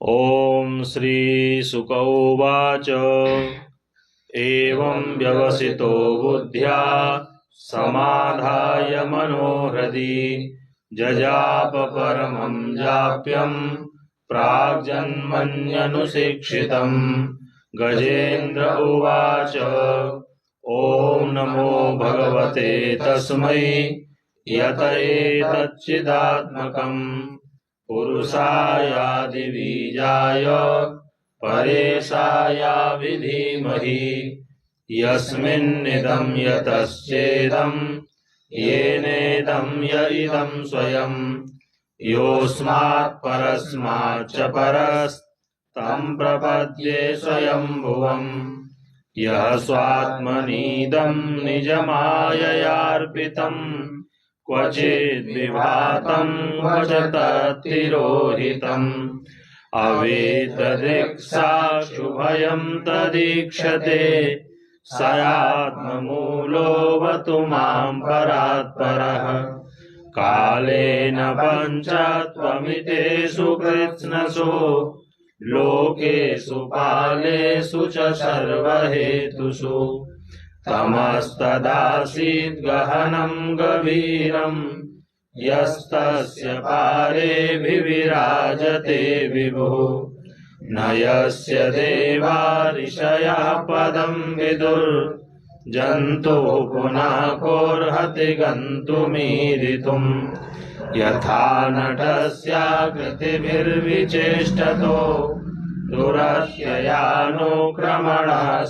ॐ श्रीशुक उवाच एवं व्यवसितो बुद्ध्या समाधाय मनोहृदि जजाप परमं जाप्यं प्राग्जन्मन्यनुशिक्षितम्। गजेन्द्र उवाच ॐ नमो भगवते तस्मै यत एतच्चिदात्मकम् पुरुषायादिबीजाय परेशाय विधीमहि यस्मिन्निदं यतश्चेदं येनेदं य इदं स्वयं योऽस्मात् परस्माच्च परस्तं प्रपद्ये स्वयंभुवम् यः स्वात्मनीदं निजमाययार्पितं क्वचिद्विभातं क्वच तत्तिरोहितम् अवेतदृक्साक्षुभयं तदीक्षते स आत्ममूलोऽवतु मां परात्परः कालेन पञ्चत्वमितेषु कृत्स्नसु लोकेषु कालेषु च सर्वहेतुषु तमस्तदासीद् गहनं गभीरम् यस्तस्य पारे विविराजते विभुः न यस्य देवा ऋषयः पदं विदुर्जन्तुः पुनः कोऽर्हति गन्तुमीरितुम् यथा नटस्याकृतिभिर्विचेष्टतो दुरत्ययानुक्रमणः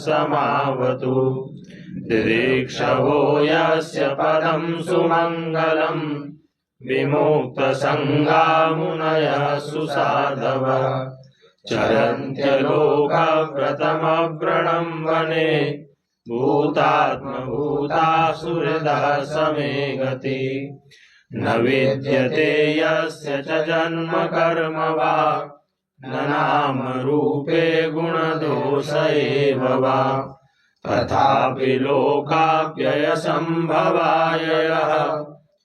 समावतु दिदीक्षवो यस्य पदं सुमङ्गलम् विमुक्तसङ्गा मुनयः सुसाधवः चरन्त्यलोकव्रतमव्रणं वने भूतात्मभूतासुहृदः समे गति न विद्यते यस्य च जन्म कर्म वा न नाम रूपे गुणदोष एव वा तथापि लोकाप्ययसम्भवाय यः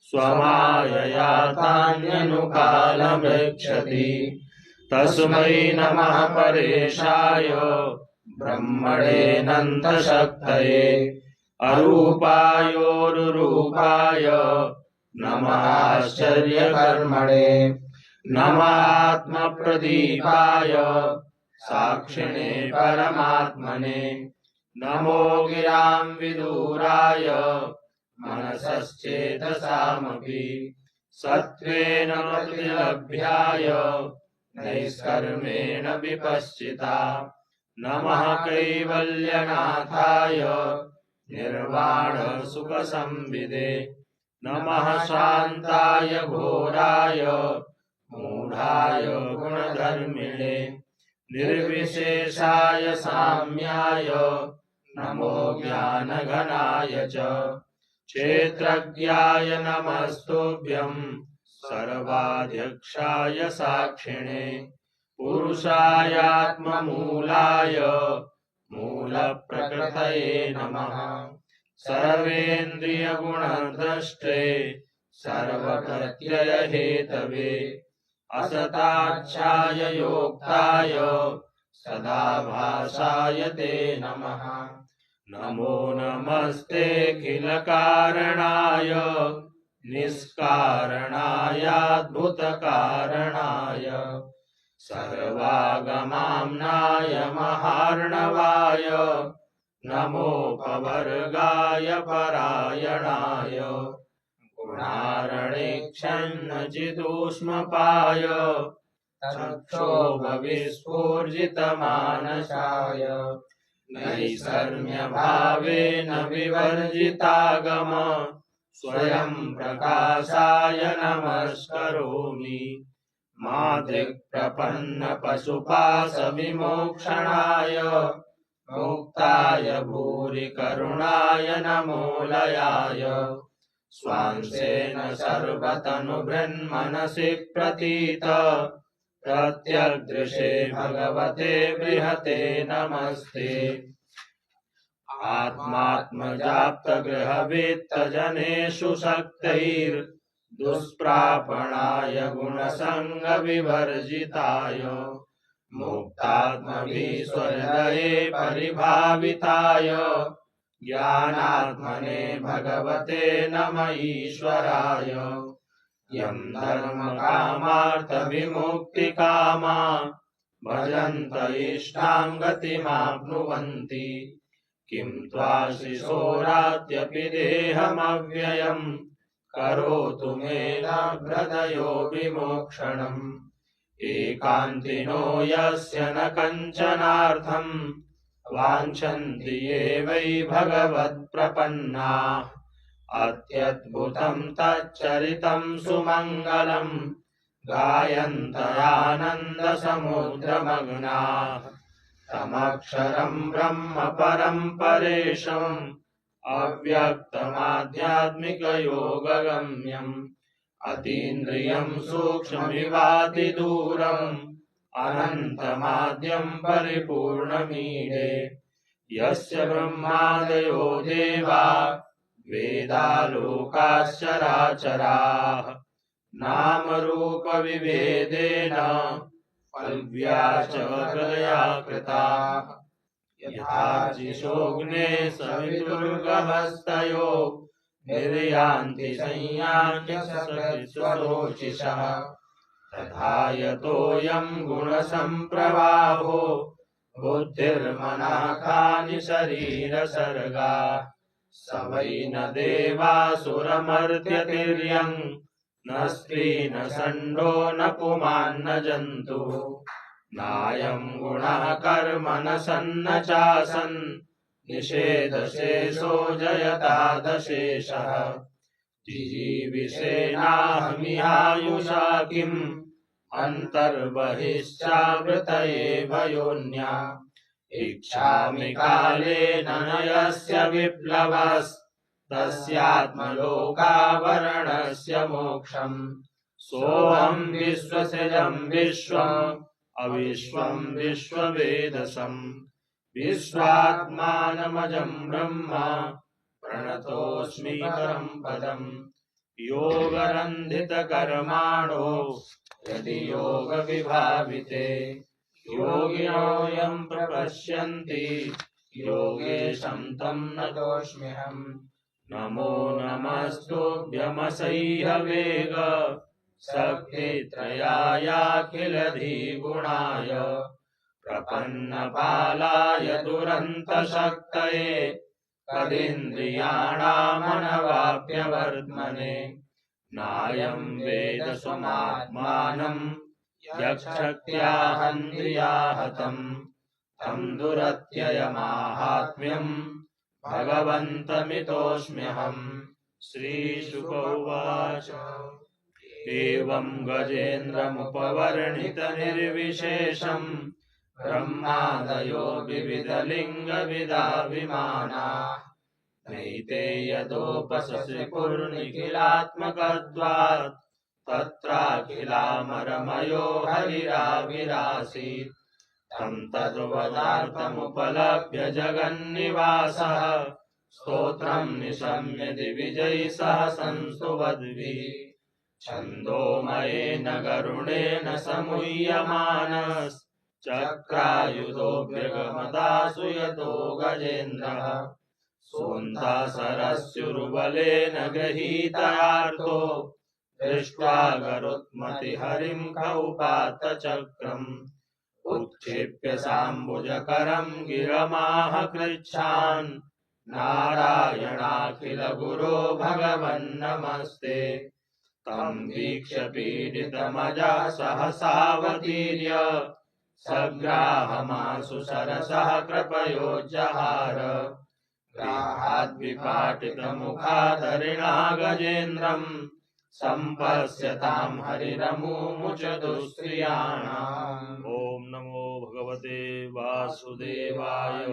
स्वमायया तान्यनुकालमृच्छति तस्मै नमः परेशाय ब्रह्मणेऽनन्तशक्तये अरूपायोरुरूपाय नमः आश्चर्यकर्मणे नमः आत्मप्रदीपाय साक्षिणे परमात्मने नमो गिरां विदूराय मनसश्चेतसामपि सत्त्वेन प्रतिलभ्याय नैष्कर्मेण विपश्चिता नमः कैवल्यनाथाय निर्वाणसुखसंविदे नमः शान्ताय घोराय मूढाय गुणधर्मिणे निर्विशेषाय साम्याय नमो ज्ञानघनाय च क्षेत्रज्ञाय नमस्तुभ्यं सर्वाध्यक्षाय साक्षिणे पुरुषायात्ममूलाय मूलप्रकृतये नमः सर्वेन्द्रियगुणद्रष्टे सर्वप्रत्ययहेतवे असताच्छाय योक्ताय सदाभासाय ते नमः नमो नमस्तेऽखिलकारणाय निष्कारणायाद्भुतकारणाय सर्वागमाम्नाय महार्णवाय नमोपवर्गाय परायणाय गुणारणेक्षन्नचिदूष्मपाय क्षोभविस्फूर्जितमानसाय नैषर्म्यभावेन विवर्जितागम स्वयं प्रकाशाय नमस्करोमि मातृक्प्रपन्नपशुपाशविमोक्षणाय मुक्ताय भूरि करुणाय नमोलयाय स्वांसेन सर्वतनुभृन्मनसि प्रतीत प्रत्यग्दृशे भगवते बृहते नमस्ते आत्मात्मजाप्तगृहवित्तजनेषु शक्तैर् दुष्प्रापणाय गुणसङ्गविवर्जिताय मुक्तात्मभीश्वरदये परिभाविताय ज्ञानात्मने भगवते नम ईश्वराय यं धर्मकामार्थविमुक्तिकामा भजन्त इष्टां गतिमाप्नुवन्ति किं त्वाशिशोरात्यपि देहमव्ययम् करोतु मे हृदयो विमोक्षणम् एकान्तिनो यस्य न कञ्चनार्थम् वाञ्छन्ति ये वै भगवत्प्रपन्नाः अत्यद्भुतं तच्चरितं सुमङ्गलम् गायन्तयानन्दसमुद्रमग्नाः तमक्षरं ब्रह्म परं परेशम् अव्यक्तमाध्यात्मिकयोगगम्यम् अतीन्द्रियं सूक्ष्ममिवातिदूरम् अनन्तमाद्यं परिपूर्णमीडे यस्य ब्रह्मादयो देवा वेदालोकाश्चराचराः नामरूपविभेदेन पल्व्याचकलया कृताः यथार्चिषोऽग्ने सवितुर्गभस्तयो निर्यान्ति संयान्यसरोचिषः तथा यतोऽयं गुणसम्प्रवाहो बुद्धिर्मनःखानि शरीरसर्गा स वै न देवासुरमर्त्यतिर्यं न स्त्री न षण्डो न पुमान् न जन्तुः नायं गुणः कर्म न सन्न चासन् निषेधशेषो जयतादशेषः जिजीविषेणाहमिहायुषा किम् अन्तर्बहिश्चावृतये भयोन्या इच्छामि कालेन न यस्य विप्लवस्तस्यात्मलोकावरणस्य मोक्षम् सोऽहं विश्वसृजं विश्वम् अविश्वं विश्ववेदसम् विश्वात्मानमजं ब्रह्म प्रणतोऽस्मि परं पदम् योगरन्धितकर्माणो यदि योगविभाविते योगिनो यं प्रपश्यन्ति योगेशं तं नतोऽस्म्यहम् नमो नमस्तुभ्यमसह्यवेग शक्तित्रयायाखिलधिगुणाय प्रपन्नपालाय दुरन्तशक्तये तदिन्द्रियाणामनवाप्यवर्त्मने नायं वेद स्वमात्मानं यक्षक्त्याहन्द्रियाहतं तं दुरत्ययमाहात्म्यं भगवन्तमितोऽस्म्यहम् श्रीशुक उवाच एवं गजेन्द्रमुपवर्णितनिर्विशेषं ब्रह्मादयो विविधलिङ्गविदा विमानाः नैते यदोपसृकुर्निखिलात्मकत्वात् तत्राखिलामरमयो हरिराविरासीत् तं तद्वदार्थमुपलभ्य जगन्निवासः स्तोत्रं निशम्य दिविजैः सह संस्तुवद्भिः छन्दोमयेन गरुडेन समूह्यमानश्चक्रायुधोऽभ्यगमदासु यतो गजेन्द्रः सोऽन्तासरस्युर्बलेन गृहीतयार्तो दृष्ट्वा गरुत्मतिहरिं खौपातचक्रम् उत्क्षिप्य साम्बुजकरं गिरमाह कृच्छान् नारायणाखिलगुरो भगवन्नमस्ते तं वीक्ष्य पीडितमजा सहसावतीर्य सग्राहमाशु सरसः कृपयोज्जहार ग्राहाद्विपाटितमुखादरिणा गजेन्द्रं सम्पश्यतां हरिरमुमुच दुःस्त्रियाणाम्। ॐ नमो भगवते वासुदेवाय।